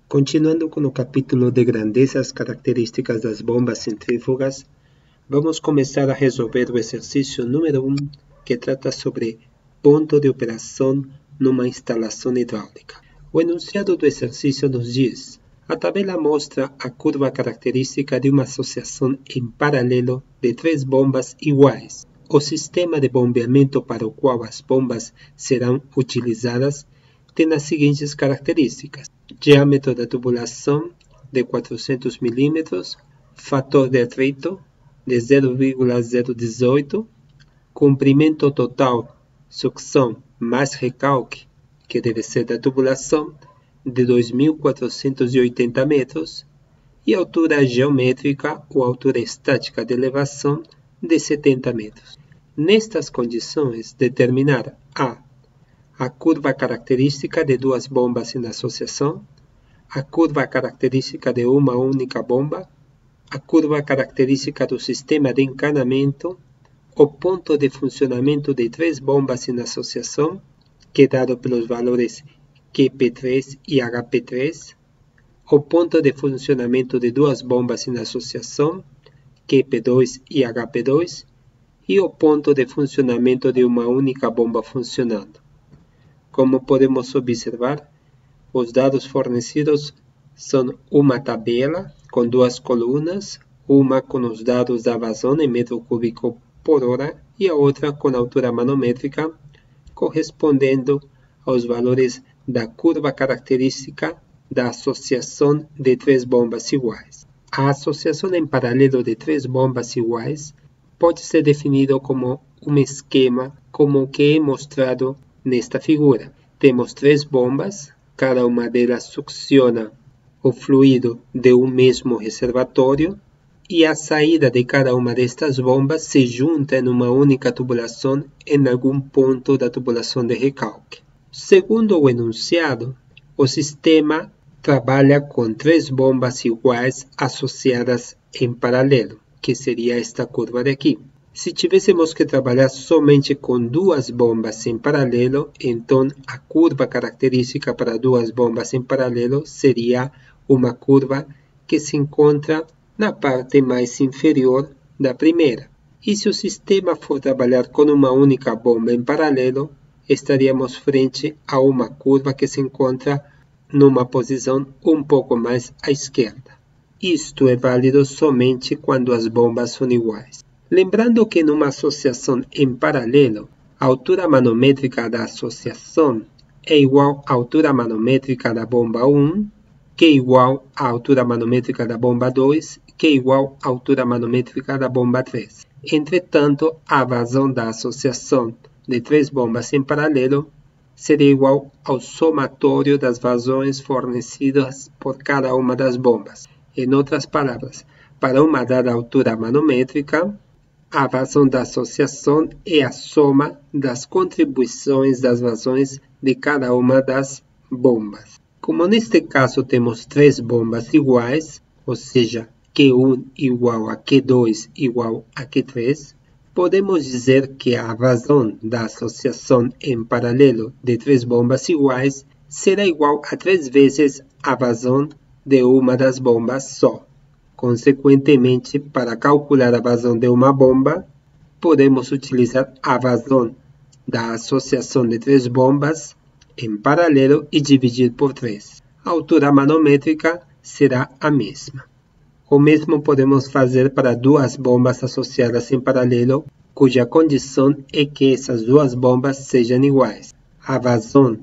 Continuando com o capítulo de grandezas características das bombas centrífugas, vamos começar a resolver o exercício número 1, que trata sobre ponto de operação numa instalação hidráulica. O enunciado do exercício nos diz: a tabela mostra a curva característica de uma associação em paralelo de três bombas iguais. O sistema de bombeamento para o qual as bombas serão utilizadas tem as seguintes características: diâmetro da tubulação de 400 mm, fator de atrito de 0,018, comprimento total, sucção mais recalque, que deve ser da tubulação, de 2.480 metros, e altura geométrica ou altura estática de elevação de 70 metros. Nestas condições, determinar a curva característica de duas bombas em associação, a curva característica de uma única bomba, a curva característica do sistema de encanamento, o ponto de funcionamento de três bombas em associação, que é dado pelos valores QP3 e HP3, o ponto de funcionamento de duas bombas em associação, QP2 e HP2, e o ponto de funcionamento de uma única bomba funcionando. Como podemos observar, os dados fornecidos são uma tabela com duas colunas, uma com os dados da vazão em metro cúbico por hora e a outra com a altura manométrica, correspondendo aos valores da curva característica da associação de três bombas iguais. A associação em paralelo de três bombas iguais pode ser definida como um esquema como o que é mostrado nesta figura. Temos três bombas, cada uma delas succiona o fluido de um mesmo reservatório e a saída de cada uma destas bombas se junta em uma única tubulação em algum ponto da tubulação de recalque. Segundo o enunciado, o sistema trabalha com três bombas iguais associadas em paralelo, que seria esta curva daqui. Se tivéssemos que trabalhar somente com duas bombas em paralelo, então a curva característica para duas bombas em paralelo seria uma curva que se encontra na parte mais inferior da primeira. E se o sistema for trabalhar com uma única bomba em paralelo, estaríamos frente a uma curva que se encontra numa posição um pouco mais à esquerda. Isto é válido somente quando as bombas são iguais. Lembrando que numa associação em paralelo, a altura manométrica da associação é igual à altura manométrica da bomba 1, que é igual à altura manométrica da bomba 2, que é igual à altura manométrica da bomba 3. Entretanto, a vazão da associação de três bombas em paralelo seria igual ao somatório das vazões fornecidas por cada uma das bombas. Em outras palavras, para uma dada altura manométrica, a vazão da associação é a soma das contribuições das vazões de cada uma das bombas. Como neste caso temos três bombas iguais, ou seja, Q1 igual a Q2 igual a Q3, podemos dizer que a vazão da associação em paralelo de três bombas iguais será igual a 3 vezes a vazão de uma das bombas só. Consequentemente, para calcular a vazão de uma bomba, podemos utilizar a vazão da associação de três bombas em paralelo e dividir por 3. A altura manométrica será a mesma. O mesmo podemos fazer para duas bombas associadas em paralelo, cuja condição é que essas duas bombas sejam iguais. A vazão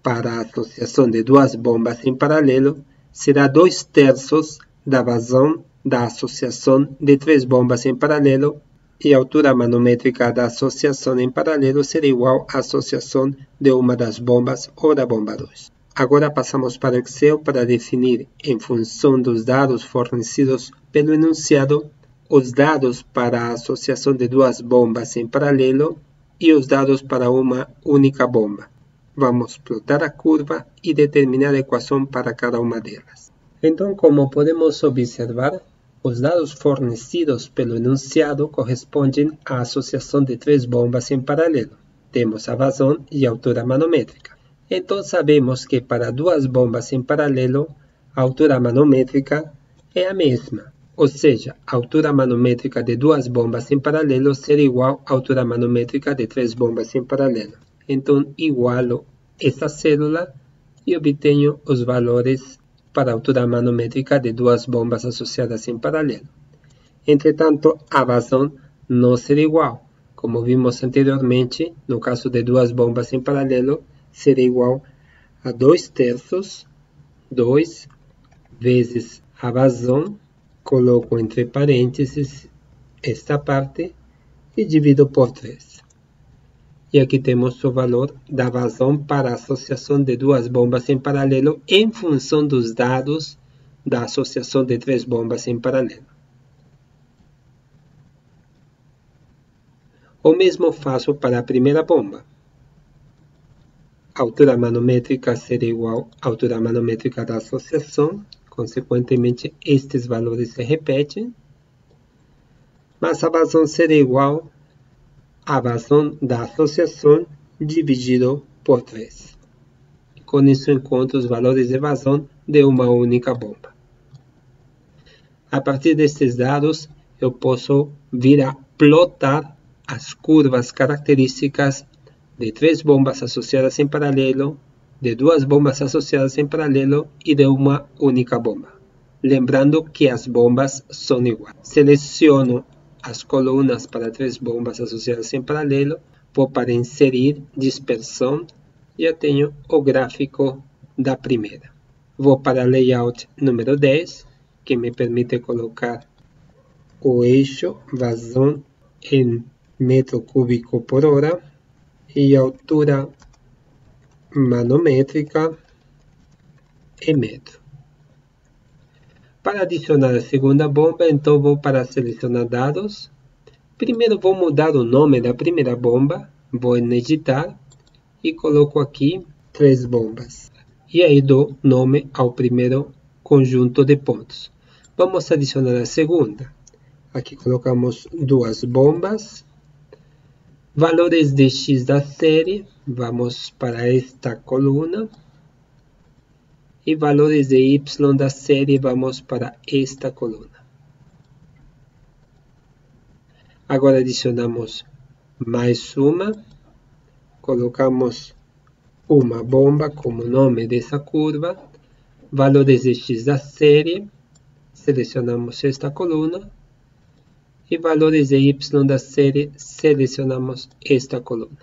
para a associação de duas bombas em paralelo será 2/3 da vazão da associação de três bombas em paralelo, e a altura manométrica da associação em paralelo será igual à associação de uma das bombas ou da bomba 2. Agora passamos para o Excel para definir, em função dos dados fornecidos pelo enunciado, os dados para a associação de duas bombas em paralelo e os dados para uma única bomba. Vamos plotar a curva e determinar a equação para cada uma delas. Então, como podemos observar, os dados fornecidos pelo enunciado correspondem à associação de três bombas em paralelo. Temos a vazão e a altura manométrica. Então sabemos que para duas bombas em paralelo, a altura manométrica é a mesma. Ou seja, a altura manométrica de duas bombas em paralelo será igual à altura manométrica de três bombas em paralelo. Então, igualo essa célula e obtenho os valores para a altura manométrica de duas bombas associadas em paralelo. Entretanto, a vazão não será igual. Como vimos anteriormente, no caso de duas bombas em paralelo, será igual a 2/3, 2 vezes a vazão, coloco entre parênteses esta parte e divido por 3. E aqui temos o valor da vazão para a associação de duas bombas em paralelo em função dos dados da associação de três bombas em paralelo. O mesmo faço para a primeira bomba. A altura manométrica será igual à altura manométrica da associação, consequentemente estes valores se repetem, mas a vazão será igual à vazão da associação dividido por 3. Com isso encontro os valores de vazão de uma única bomba. A partir destes dados, eu posso vir a plotar as curvas características de três bombas associadas em paralelo, de duas bombas associadas em paralelo e de uma única bomba. Lembrando que as bombas são iguais. Seleciono as colunas para três bombas associadas em paralelo, vou para inserir dispersão, já tenho o gráfico da primeira. Vou para layout número 10, que me permite colocar o eixo vazão em metro cúbico por hora e a altura manométrica em metro. Para adicionar a segunda bomba, então vou para selecionar dados. Primeiro vou mudar o nome da primeira bomba, vou em editar e coloco aqui três bombas. E aí dou nome ao primeiro conjunto de pontos. Vamos adicionar a segunda. Aqui colocamos duas bombas. Valores de x da série, vamos para esta coluna. E valores de y da série, vamos para esta coluna. Agora adicionamos mais uma. Colocamos uma bomba como nome dessa curva. Valores de x da série, selecionamos esta coluna. E valores de y da série, selecionamos esta coluna.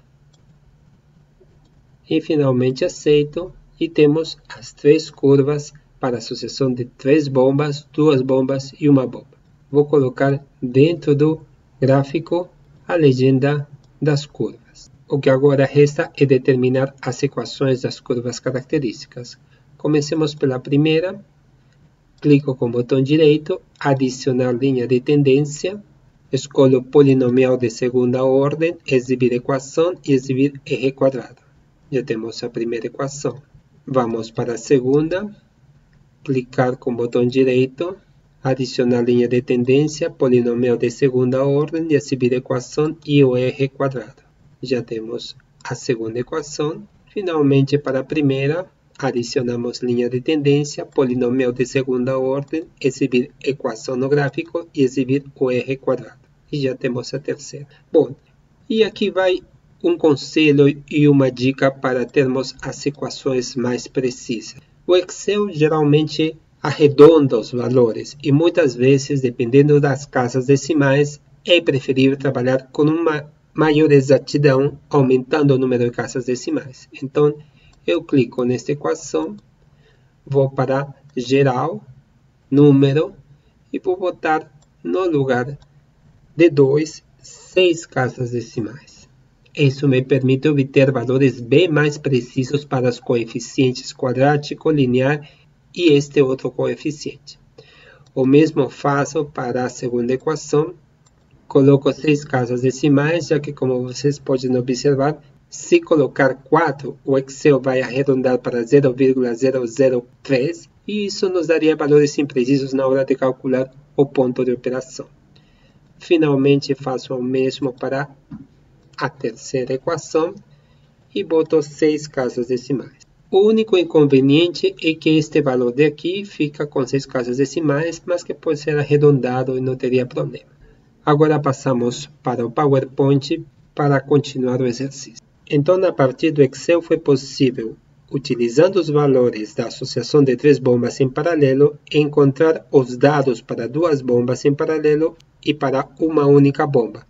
E finalmente aceito e temos as três curvas para a associação de três bombas, duas bombas e uma bomba. Vou colocar dentro do gráfico a legenda das curvas. O que agora resta é determinar as equações das curvas características. Comecemos pela primeira. Clico com o botão direito, adicionar linha de tendência. Escolho polinomial de segunda ordem, exibir equação e exibir r quadrado. Já temos a primeira equação. Vamos para a segunda. Clicar com o botão direito, adicionar linha de tendência, polinomial de segunda ordem e exibir equação e o r quadrado. Já temos a segunda equação. Finalmente, para a primeira, adicionamos linha de tendência, polinomial de segunda ordem, exibir equação no gráfico e exibir o r quadrado. E já temos a terceira. Bom, e aqui vai um conselho e uma dica para termos as equações mais precisas. O Excel geralmente arredonda os valores e muitas vezes, dependendo das casas decimais, é preferível trabalhar com uma maior exatidão, aumentando o número de casas decimais. Então, eu clico nesta equação, vou para geral, número, e vou botar no lugar de 2, 6 casas decimais. Isso me permite obter valores bem mais precisos para os coeficientes quadrático, linear e este outro coeficiente. O mesmo faço para a segunda equação. Coloco 6 casas decimais, já que, como vocês podem observar, se colocar 4, o Excel vai arredondar para 0,003 e isso nos daria valores imprecisos na hora de calcular o ponto de operação. Finalmente, faço o mesmo para a terceira equação e boto 6 casas decimais. O único inconveniente é que este valor de aqui fica com 6 casas decimais, mas que pode ser arredondado e não teria problema. Agora passamos para o PowerPoint para continuar o exercício. Então, a partir do Excel foi possível, utilizando os valores da associação de 3 bombas em paralelo, encontrar os dados para 2 bombas em paralelo e para uma única bomba.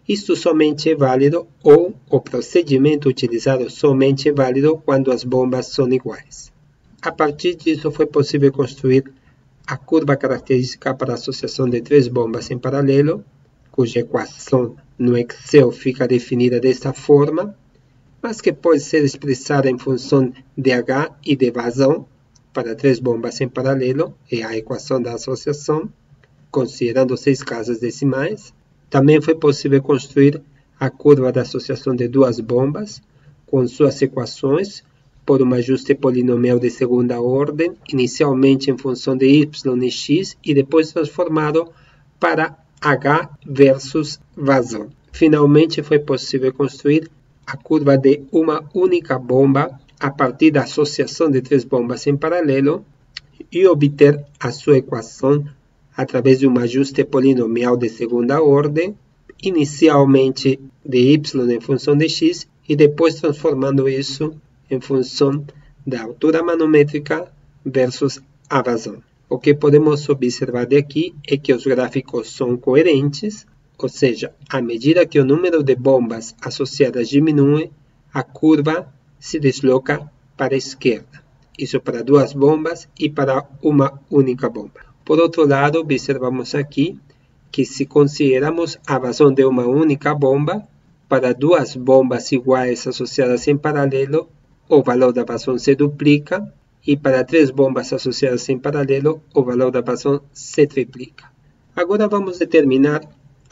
Isto somente é válido, ou o procedimento utilizado somente é válido quando as bombas são iguais. A partir disso, foi possível construir a curva característica para a associação de 3 bombas em paralelo, cuja equação no Excel fica definida desta forma, mas que pode ser expressada em função de H e de vazão para 3 bombas em paralelo, é a equação da associação, considerando 6 casas decimais. Também foi possível construir a curva da associação de 2 bombas, com suas equações, por um ajuste polinomial de segunda ordem, inicialmente em função de y e x, e depois transformado para H versus vazão. Finalmente, foi possível construir a curva de uma única bomba a partir da associação de 3 bombas em paralelo e obter a sua equação através de um ajuste polinomial de segunda ordem, inicialmente de y em função de x, e depois transformando isso em função da altura manométrica versus a vazão. O que podemos observar daqui é que os gráficos são coerentes, ou seja, à medida que o número de bombas associadas diminui, a curva se desloca para a esquerda. Isso para 2 bombas e para uma única bomba. Por outro lado, observamos aqui que se consideramos a vazão de uma única bomba, para 2 bombas iguais associadas em paralelo, o valor da vazão se duplica, e para 3 bombas associadas em paralelo, o valor da vazão se triplica. Agora vamos determinar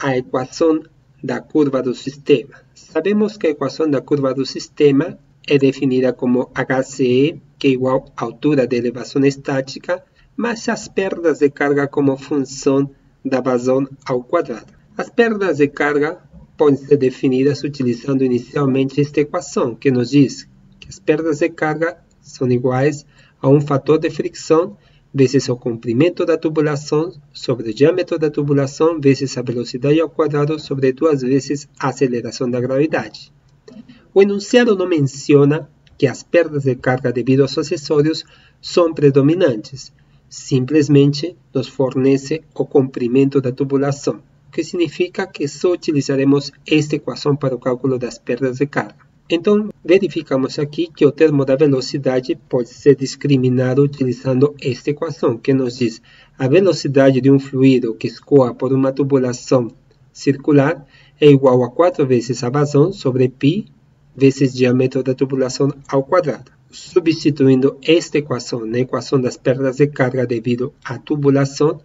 a equação da curva do sistema. Sabemos que a equação da curva do sistema é definida como HCE, que é igual à altura de elevação estática, mas as perdas de carga como função da vazão ao quadrado. As perdas de carga podem ser definidas utilizando inicialmente esta equação, que nos diz que as perdas de carga são iguais a um fator de fricção vezes o comprimento da tubulação sobre o diâmetro da tubulação vezes a velocidade ao quadrado sobre 2 vezes a aceleração da gravidade. O enunciado não menciona que as perdas de carga devido aos acessórios são predominantes, simplesmente nos fornece o comprimento da tubulação, o que significa que só utilizaremos esta equação para o cálculo das perdas de carga. Então, verificamos aqui que o termo da velocidade pode ser discriminado utilizando esta equação, que nos diz a velocidade de um fluido que escoa por uma tubulação circular é igual a 4 vezes a vazão sobre π vezes diâmetro da tubulação ao quadrado. Substituindo esta equação na equação das perdas de carga devido à tubulação,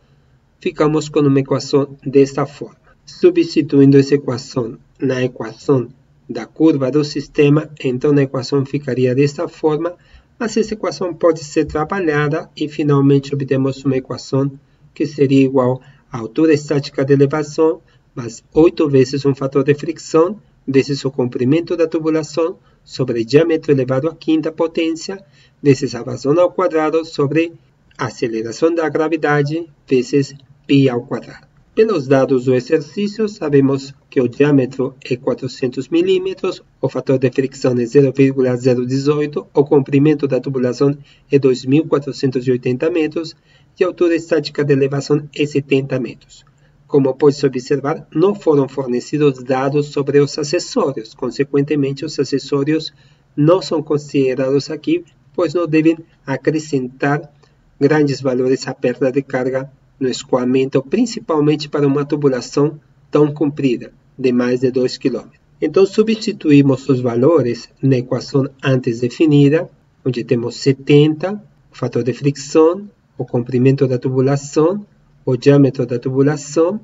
ficamos com uma equação desta forma. Substituindo essa equação na equação da curva do sistema, então a equação ficaria desta forma, mas essa equação pode ser trabalhada e finalmente obtemos uma equação que seria igual à altura estática de elevação, mais 8 vezes um fator de fricção, vezes o comprimento da tubulação, sobre diâmetro elevado à quinta potência, vezes a vazão ao quadrado, sobre a aceleração da gravidade, vezes π ao quadrado. Pelos dados do exercício, sabemos que o diâmetro é 400 mm, o fator de fricção é 0,018, o comprimento da tubulação é 2.480 metros e a altura estática de elevação é 70 metros. Como pode-se observar, não foram fornecidos dados sobre os acessórios. Consequentemente, os acessórios não são considerados aqui, pois não devem acrescentar grandes valores à perda de carga no escoamento, principalmente para uma tubulação tão comprida, de mais de 2 km. Então, substituímos os valores na equação antes definida, onde temos 70, o fator de fricção, o comprimento da tubulação, o diâmetro da tubulação,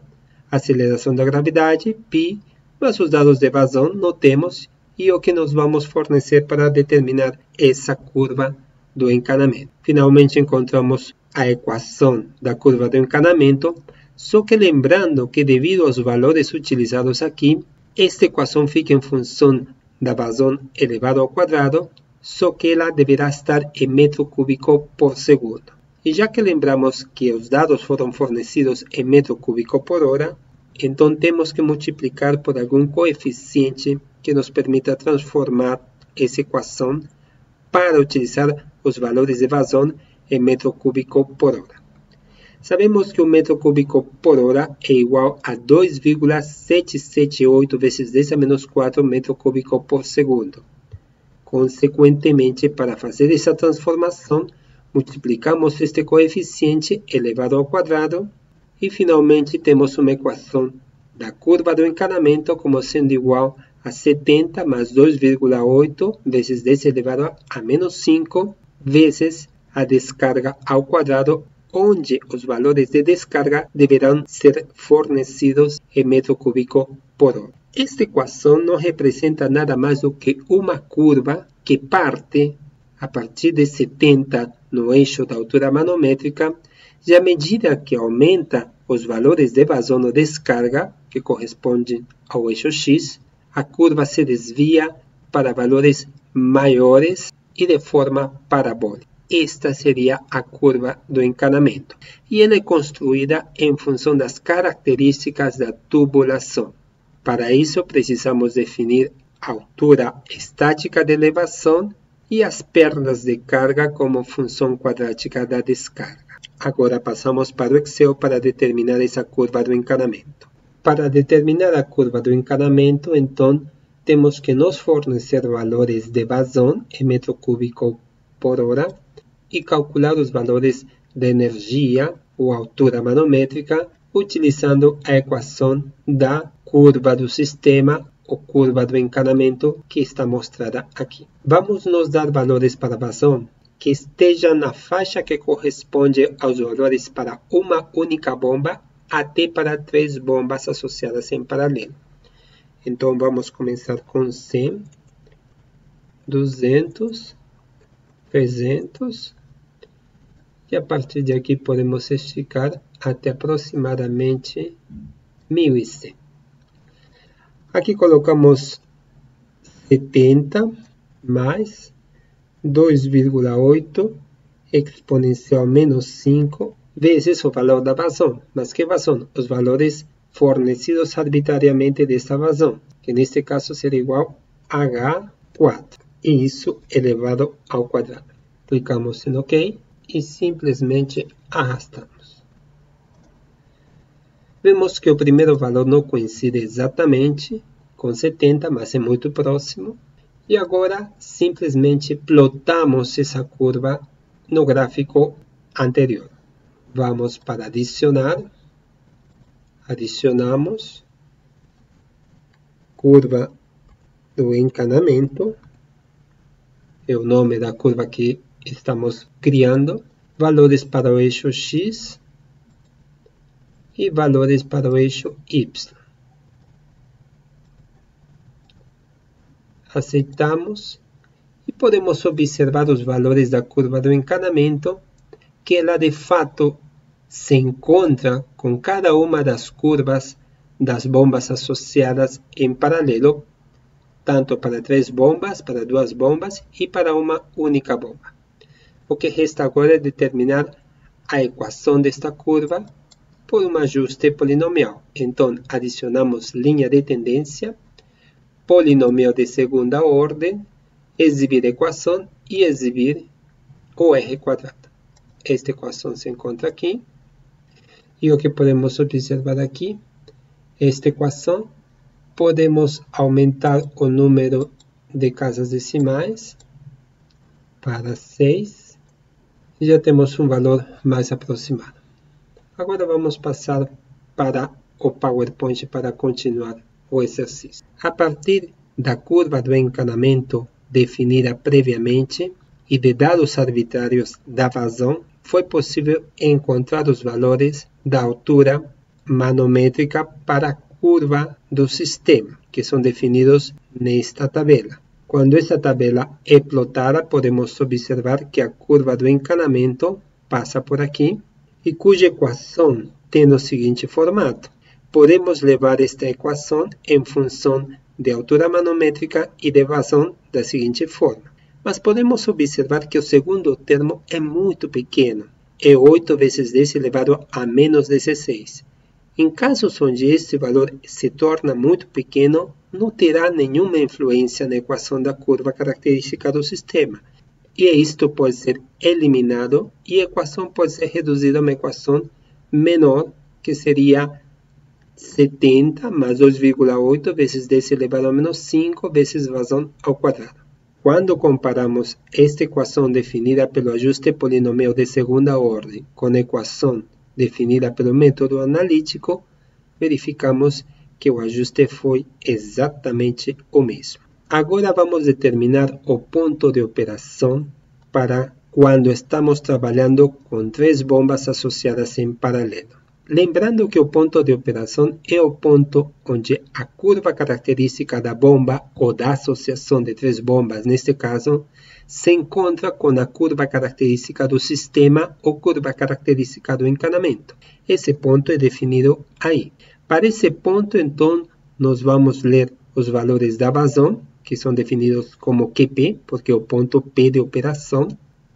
a aceleração da gravidade, π, mas os dados de vazão não temos, e o que nós vamos fornecer para determinar essa curva do encanamento. Finalmente encontramos a equação da curva do encanamento, só que lembrando que devido aos valores utilizados aqui, esta equação fica em função da vazão elevado ao quadrado só que ela deverá estar em metro cúbico por segundo. E já que lembramos que os dados foram fornecidos em metro cúbico por hora, então temos que multiplicar por algum coeficiente que nos permita transformar essa equação para utilizar os valores de vazão em metro cúbico por hora. Sabemos que o metro cúbico por hora é igual a 2,778 vezes 10 a menos 4 metro cúbico por segundo. Consequentemente, para fazer essa transformação, multiplicamos este coeficiente elevado ao quadrado e finalmente temos uma equação da curva do encanamento como sendo igual a 70 mais 2,8 vezes 10 elevado a menos 5 vezes a descarga ao quadrado, onde os valores de descarga deverão ser fornecidos em metro cúbico por hora. Esta equação não representa nada mais do que uma curva que parte a partir de 70 no eixo da altura manométrica, e à medida que aumenta os valores de vazão ou descarga, que correspondem ao eixo X, a curva se desvia para valores maiores e de forma parabólica. Esta seria a curva do encanamento, e ela é construída em função das características da tubulação. Para isso, precisamos definir a altura estática de elevação e as perdas de carga como função quadrática da descarga. Agora passamos para o Excel para determinar essa curva do encanamento. Para determinar a curva do encanamento, então, temos que nos fornecer valores de vazão em metro cúbico por hora e calcular os valores de energia ou altura manométrica utilizando a equação da curva do sistema ou curva do encanamento que está mostrada aqui. Vamos nos dar valores para vazão que estejam na faixa que corresponde aos valores para uma única bomba até para 3 bombas associadas em paralelo. Então vamos começar com 100, 200, 300 e a partir de aqui podemos esticar até aproximadamente 1100. Aqui colocamos 70 mais 2,8 exponencial menos 5 vezes o valor da vazão. Mas que vazão? Os valores fornecidos arbitrariamente desta vazão, que neste caso será igual a H4. E isso elevado ao quadrado. Clicamos em OK e simplesmente arrastamos. Vemos que o primeiro valor não coincide exatamente com 70, mas é muito próximo. E agora simplesmente plotamos essa curva no gráfico anterior. Vamos para adicionar. Adicionamos curva do encanamento. É o nome da curva que estamos criando. Valores para o eixo X e valores para o eixo Y. Aceitamos e podemos observar os valores da curva do encanamento, que ela de fato se encontra com cada uma das curvas das bombas associadas em paralelo, tanto para 3 bombas, para 2 bombas e para uma única bomba. O que resta agora é determinar a equação desta curva por um ajuste polinomial. Então, adicionamos linha de tendência, polinomial de segunda ordem, exibir a equação e exibir o R quadrado. Esta equação se encontra aqui. E o que podemos observar aqui, esta equação, podemos aumentar o número de casas decimais para 6. E já temos um valor mais aproximado. Agora vamos passar para o PowerPoint para continuar o exercício. A partir da curva do encanamento definida previamente e de dados arbitrários da vazão, foi possível encontrar os valores da altura manométrica para a curva do sistema, que são definidos nesta tabela. Quando esta tabela é plotada, podemos observar que a curva do encanamento passa por aqui e cuja equação tem o seguinte formato. Podemos levar esta equação em função de altura manométrica e de vazão da seguinte forma. Mas podemos observar que o segundo termo é muito pequeno, é 8 vezes 10 elevado a menos 16. Em casos onde este valor se torna muito pequeno, não terá nenhuma influência na equação da curva característica do sistema, e isto pode ser eliminado e a equação pode ser reduzida a uma equação menor, que seria 70 mais 2,8 vezes 10 elevado a menos 5 vezes vazão ao quadrado. Quando comparamos esta equação definida pelo ajuste polinomial de segunda ordem com a equação definida pelo método analítico, verificamos que o ajuste foi exatamente o mesmo. Agora vamos determinar o ponto de operação para quando estamos trabalhando com 3 bombas associadas em paralelo. Lembrando que o ponto de operação é o ponto onde a curva característica da bomba ou da associação de 3 bombas, neste caso, se encontra com a curva característica do sistema ou curva característica do encanamento. Esse ponto é definido aí. Para esse ponto, então, nós vamos ler os valores da vazão, que são definidos como QP, porque é o ponto P de operação,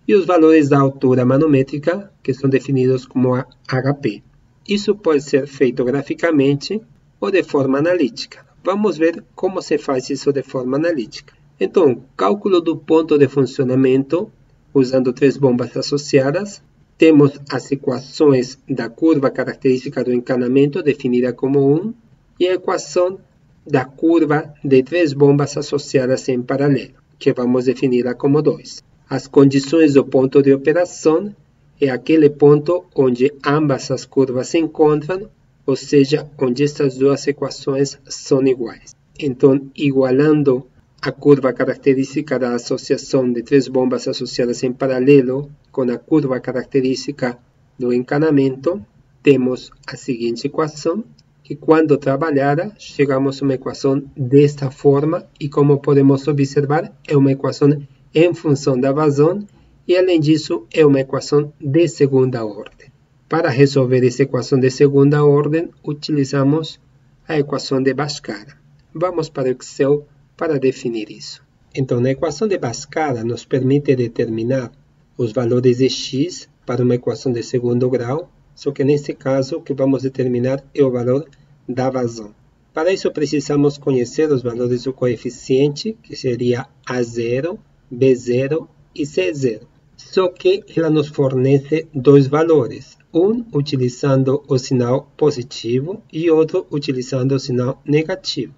e os valores da altura manométrica, que são definidos como HP. Isso pode ser feito graficamente ou de forma analítica. Vamos ver como se faz isso de forma analítica. Então, cálculo do ponto de funcionamento, usando 3 bombas associadas. Temos as equações da curva característica do encanamento, definida como 1, e a equação da curva de 3 bombas associadas em paralelo, que vamos definir como 2. As condições do ponto de operação é aquele ponto onde ambas as curvas se encontram, ou seja, onde estas duas equações são iguais. Então, igualando a curva característica da associação de 3 bombas associadas em paralelo com a curva característica do encanamento, temos a seguinte equação, que quando trabalhada, chegamos a uma equação desta forma, e como podemos observar, é uma equação em função da vazão, e além disso, é uma equação de segunda ordem. Para resolver essa equação de segunda ordem, utilizamos a equação de Bhaskara. Vamos para o Excel para definir isso. Então, a equação de Bhaskara nos permite determinar os valores de x para uma equação de segundo grau, só que nesse caso o que vamos determinar é o valor da vazão. Para isso precisamos conhecer os valores do coeficiente, que seria A0, B0 e C0. Só que ela nos fornece 2 valores, um utilizando o sinal positivo e outro utilizando o sinal negativo.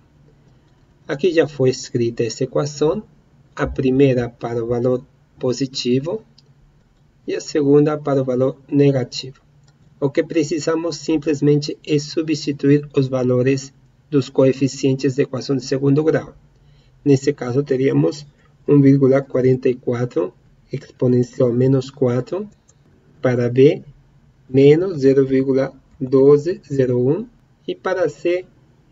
Aqui já foi escrita essa equação, a primeira para o valor positivo e a segunda para o valor negativo. O que precisamos simplesmente é substituir os valores dos coeficientes da equação de segundo grau. Nesse caso, teríamos 1,44 exponencial menos 4 para B, menos 0,1201 e para C,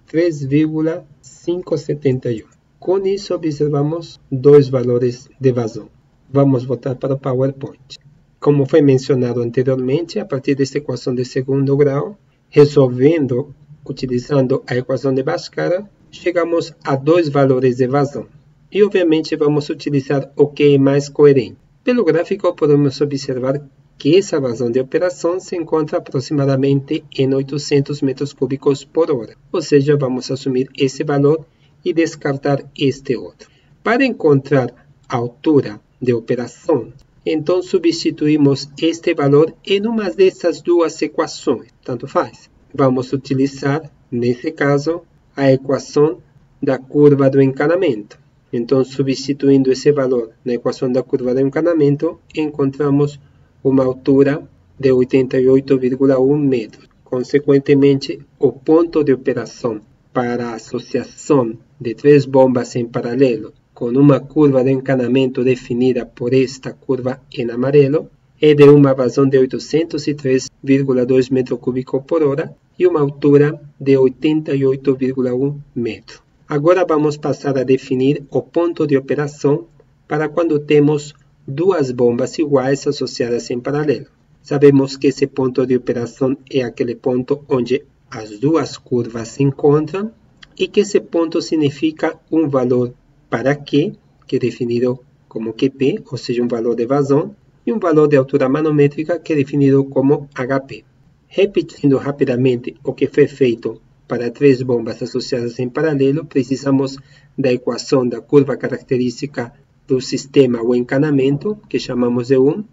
3,571. Com isso, observamos 2 valores de vazão. Vamos voltar para o PowerPoint. Como foi mencionado anteriormente, a partir desta equação de segundo grau, resolvendo, utilizando a equação de Bhaskara, chegamos a 2 valores de vazão. E, obviamente, vamos utilizar o que é mais coerente. Pelo gráfico, podemos observar que essa vazão de operação se encontra aproximadamente em 800 metros cúbicos por hora. Ou seja, vamos assumir esse valor e descartar este outro. Para encontrar a altura de operação, então substituímos este valor em uma dessas 2 equações. Tanto faz. Vamos utilizar, nesse caso, a equação da curva do encanamento. Então, substituindo esse valor na equação da curva do encanamento, encontramos uma altura de 88,1 metros. Consequentemente, o ponto de operação para a associação de 3 bombas em paralelo com uma curva de encanamento definida por esta curva em amarelo é de uma vazão de 803,2 metros cúbicos por hora e uma altura de 88,1 metros. Agora vamos passar a definir o ponto de operação para quando temos 2 bombas iguais associadas em paralelo. Sabemos que esse ponto de operação é aquele ponto onde as 2 curvas se encontram e que esse ponto significa um valor para Q, que é definido como QP, ou seja, um valor de vazão, e um valor de altura manométrica que é definido como HP. Repetindo rapidamente o que foi feito para 3 bombas associadas em paralelo, precisamos da equação da curva característica do sistema ou encanamento, que chamamos de 1,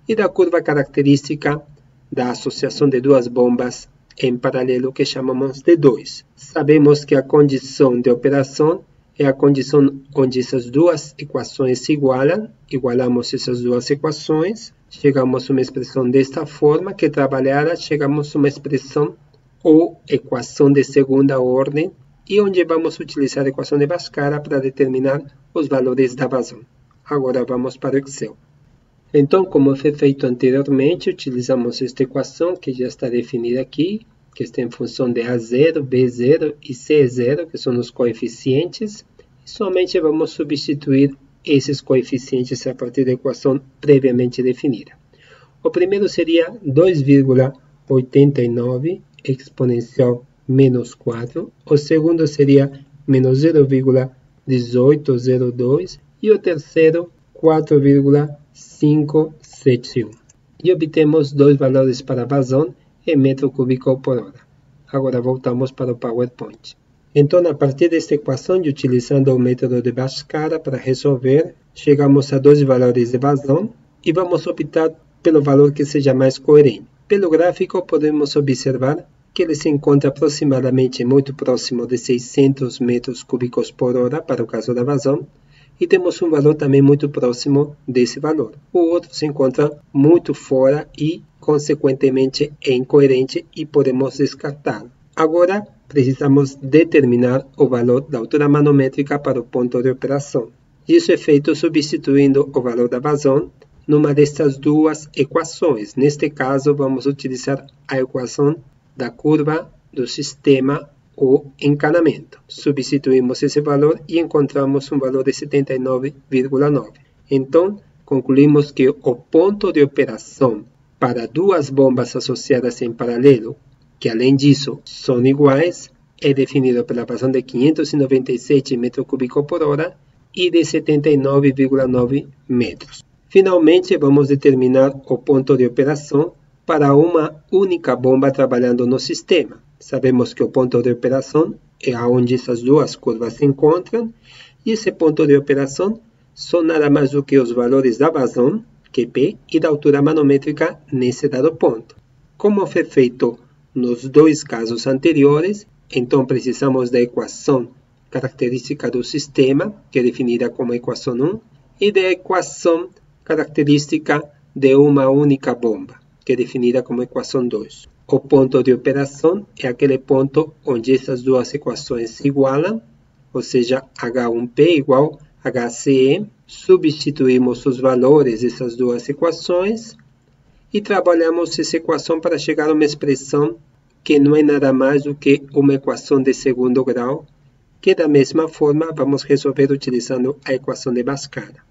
e da curva característica da associação de 2 bombas em paralelo, que chamamos de 2. Sabemos que a condição de operação é a condição onde essas duas equações se igualam. Igualamos essas duas equações, chegamos a uma expressão desta forma, que trabalhada chegamos a uma expressão ou equação de segunda ordem, e onde vamos utilizar a equação de Bhaskara para determinar os valores da vazão. Agora vamos para o Excel. Então, como foi feito anteriormente, utilizamos esta equação que já está definida aqui, que está em função de A0, B0 e C0, que são os coeficientes, e somente vamos substituir esses coeficientes a partir da equação previamente definida. O primeiro seria 2,89 exponencial menos 4, o segundo seria menos 0,1802 e o terceiro 4,571. E obtemos 2 valores para vazão em metro cúbico por hora. Agora voltamos para o PowerPoint. Então, a partir desta equação, e utilizando o método de Bhaskara para resolver, chegamos a 2 valores de vazão e vamos optar pelo valor que seja mais coerente. Pelo gráfico, podemos observar que ele se encontra aproximadamente muito próximo de 600 metros cúbicos por hora para o caso da vazão, e temos um valor também muito próximo desse valor. O outro se encontra muito fora e, consequentemente, é incoerente e podemos descartá-lo. Agora, precisamos determinar o valor da altura manométrica para o ponto de operação. Isso é feito substituindo o valor da vazão numa destas duas equações. Neste caso, vamos utilizar a equação da curva do sistema ou encanamento. Substituímos esse valor e encontramos um valor de 79,9. Então, concluímos que o ponto de operação para 2 bombas associadas em paralelo, que além disso são iguais, é definido pela vazão de 597 m3 por hora e de 79,9 metros. Finalmente, vamos determinar o ponto de operação para uma única bomba trabalhando no sistema. Sabemos que o ponto de operação é onde essas duas curvas se encontram, e esse ponto de operação são nada mais do que os valores da vazão, QP, e da altura manométrica nesse dado ponto. Como foi feito nos 2 casos anteriores, então precisamos da equação característica do sistema, que é definida como equação 1, e da equação característica de uma única bomba, que é definida como equação 2. O ponto de operação é aquele ponto onde essas duas equações se igualam, ou seja, H1P igual a HCE. Substituímos os valores dessas duas equações e trabalhamos essa equação para chegar a uma expressão que não é nada mais do que uma equação de segundo grau, que da mesma forma vamos resolver utilizando a equação de Bhaskara.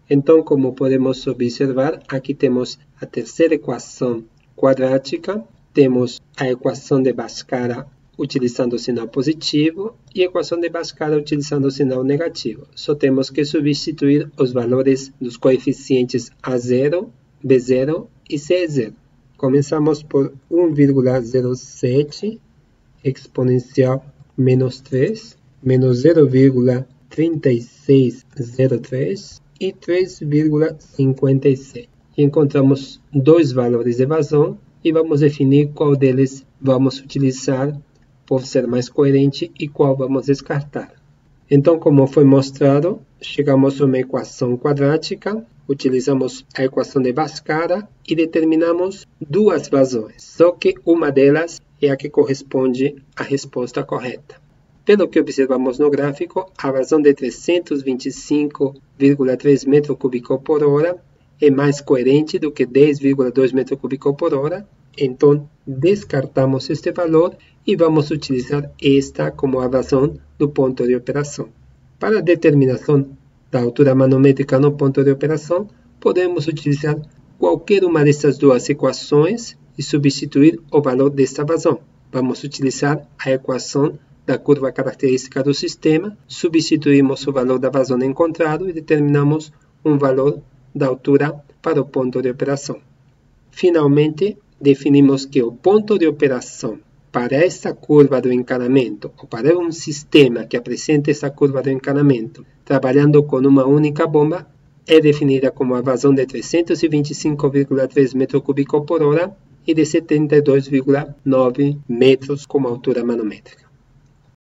Então, como podemos observar, aqui temos a terceira equação quadrática, temos a equação de Bhaskara utilizando o sinal positivo e a equação de Bhaskara utilizando o sinal negativo. Só temos que substituir os valores dos coeficientes A0, B0 e C0. Começamos por 1,07 exponencial menos 3, menos 0,3603 e 3,57. E encontramos 2 valores de vazão e vamos definir qual deles vamos utilizar por ser mais coerente e qual vamos descartar. Então, como foi mostrado, chegamos a uma equação quadrática, utilizamos a equação de Bhaskara e determinamos 2 vazões, só que uma delas é a que corresponde à resposta correta. Pelo que observamos no gráfico, a vazão de 325,3 m3 por hora é mais coerente do que 10,2 m3 por hora, então descartamos este valor e vamos utilizar esta como a vazão do ponto de operação. Para a determinação da altura manométrica no ponto de operação, podemos utilizar qualquer uma dessas 2 equações e substituir o valor desta vazão. Vamos utilizar a equação da curva característica do sistema, substituímos o valor da vazão encontrado e determinamos um valor da altura para o ponto de operação. Finalmente, definimos que o ponto de operação para essa curva do encanamento, ou para um sistema que apresenta essa curva do encanamento, trabalhando com uma única bomba, é definida como a vazão de 325,3 m3 por hora e de 72,9 metros como altura manométrica.